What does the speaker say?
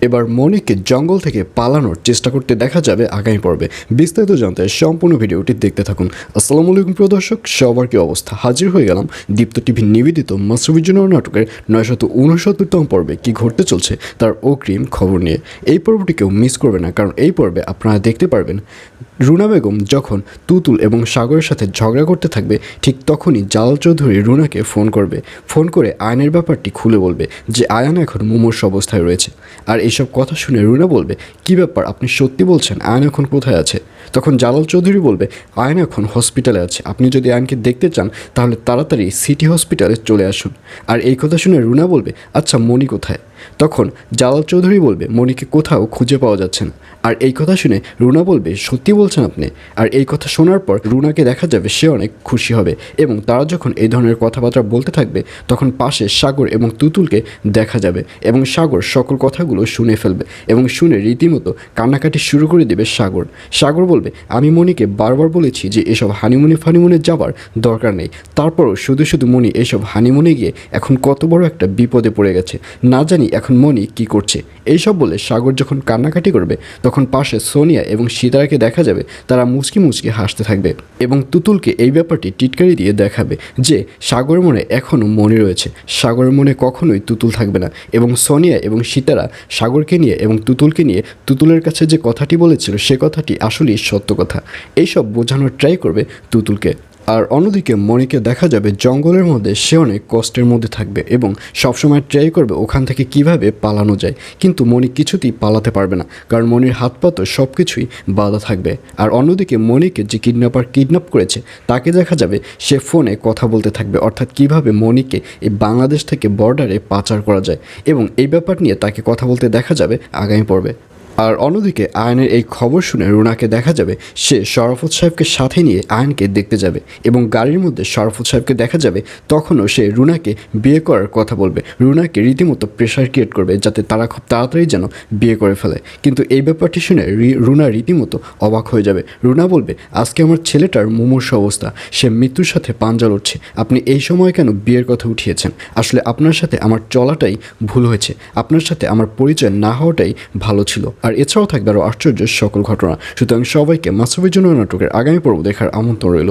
এবার মনিকে জঙ্গল থেকে পালানোর চেষ্টা করতে দেখা যাবে আগামী পর্বে। বিস্তারিত জানতে সম্পূর্ণ ভিডিওটি দেখতে থাকুন। আসসালামু আলাইকুম প্রিয় দর্শক, সবার কি অবস্থা? হাজির হয়ে গেলাম দীপ্ত টিভি নিবেদিত মাশরাফির জন্য নাটকের 969তম পর্বে কি ঘটতে চলছে তার অগ্রিম খবর নিয়ে। এই পর্বটি কেউ মিস করবে না, কারণ এই পর্বে আপনারা দেখতে পারবেন রুনা বেগম যখন তুতুল এবং সাগরের সাথে ঝগড়া করতে থাকবে, ঠিক তখনই জালাল চৌধুরী রুনাকে ফোন করে আয়নের ব্যাপারটি খুলে বলবে যে আয়ান এখন মুমূর্ষ অবস্থায় রয়েছে। আর এইসব কথা শুনে রুনা বলবে, কী ব্যাপার, আপনি সত্যি বলছেন? আয়ন এখন কোথায় আছে? তখন জালাল চৌধুরী বলবে, আয়ন এখন হসপিটালে আছে, আপনি যদি আয়নকে দেখতে চান তাহলে তাড়াতাড়ি সিটি হসপিটালে চলে আসুন। আর এই কথা শুনে রুনা বলবে, আচ্ছা মনি কোথায়? তখন জালাল চৌধুরী বলবে, মনিকে কোথাও খুঁজে পাওয়া যাচ্ছে না। আর এই কথা শুনে রুনা বলবে, সত্যি বলছেন আপনি? আর এই কথা শোনার পর রুনাকে দেখা যাবে সে অনেক খুশি হবে, এবং তারা যখন এই ধরনের কথাবার্তা বলতে থাকবে তখন পাশে সাগর এবং তুতুলকে দেখা যাবে, এবং সাগর সকল কথাগুলো শুনে ফেলবে এবং শুনে রীতিমতো কান্নাকাটি শুরু করে দেবে সাগর বলবে, আমি মনিকে বারবার বলেছি যে এসব হানিমুনে যাবার দরকার নেই, তারপরও শুধু মনি এসব হানিমুনে গিয়ে এখন কত বড় একটা বিপদে পড়ে গেছে, না জানি এখন মনি কি করছে। এইসব বলে সাগর যখন কান্নাকাটি করবে তখন পাশে সোনিয়া এবং সীতারাকে দেখা যাবে, তারা মুচকি হাসতে থাকবে এবং তুতুলকে এই ব্যাপারটি টিটকারি দিয়ে দেখাবে যে সাগরের মনে এখনও মনি রয়েছে, সাগরের মনে কখনোই তুতুল থাকবে না। এবং সোনিয়া এবং সীতারা সাগরকে নিয়ে এবং তুতুলকে নিয়ে তুতুলের কাছে যে কথাটি বলেছিল সে কথাটি আসলেই সত্য কথা, এইসব বোঝানোর ট্রাই করবে তুতুলকে। আর অন্যদিকে মনিকে দেখা যাবে জঙ্গলের মধ্যে সে অনেক কষ্টের মধ্যে থাকবে এবং সবসময় ট্রাই করবে ওখান থেকে কিভাবে পালানো যায়, কিন্তু মনি কিছুতেই পালাতে পারবে না, কারণ মনির হাত পা তো সব কিছুই বাধা থাকবে। আর অন্যদিকে মনিকে যে কিডন্যাপ করেছে তাকে দেখা যাবে সে ফোনে কথা বলতে থাকবে, অর্থাৎ কিভাবে মনিকে এই বাংলাদেশ থেকে বর্ডারে পাচার করা যায়, এবং এই ব্যাপার নিয়ে তাকে কথা বলতে দেখা যাবে আগামী পর্বে। আর অন্যদিকে আয়নের এই খবর শুনে রুনাকে দেখা যাবে সে শরাফত সাহেবকে সাথে নিয়ে আয়নকে দেখতে যাবে, এবং গাড়ির মধ্যে শরাফত সাহেবকে দেখা যাবে তখনও সে রুনাকে বিয়ে করার কথা বলবে, রুনাকে রীতিমতো প্রেশার ক্রিয়েট করবে যাতে তারা খুব তাড়াতাড়ি যেন বিয়ে করে ফেলে। কিন্তু এই ব্যাপারটি শুনে রুনা রীতিমতো অবাক হয়ে যাবে। রুনা বলবে, আজকে আমার ছেলেটার মুমূর্ষ অবস্থা, সে মৃত্যুর সাথে পাঞ্জা লড়ছে, আপনি এই সময় কেন বিয়ের কথা উঠিয়েছেন? আসলে আপনার সাথে আমার চলাটাই ভুল হয়েছে, আপনার সাথে আমার পরিচয় না হওয়াটাই ভালো ছিল। আর এছাড়াও থাকবে আরও আশ্চর্য সকল ঘটনা। সুতরাং সবাইকে মাশরাফির জন্য নাটকের আগামী পর্ব দেখার আমন্ত্রণ রইল।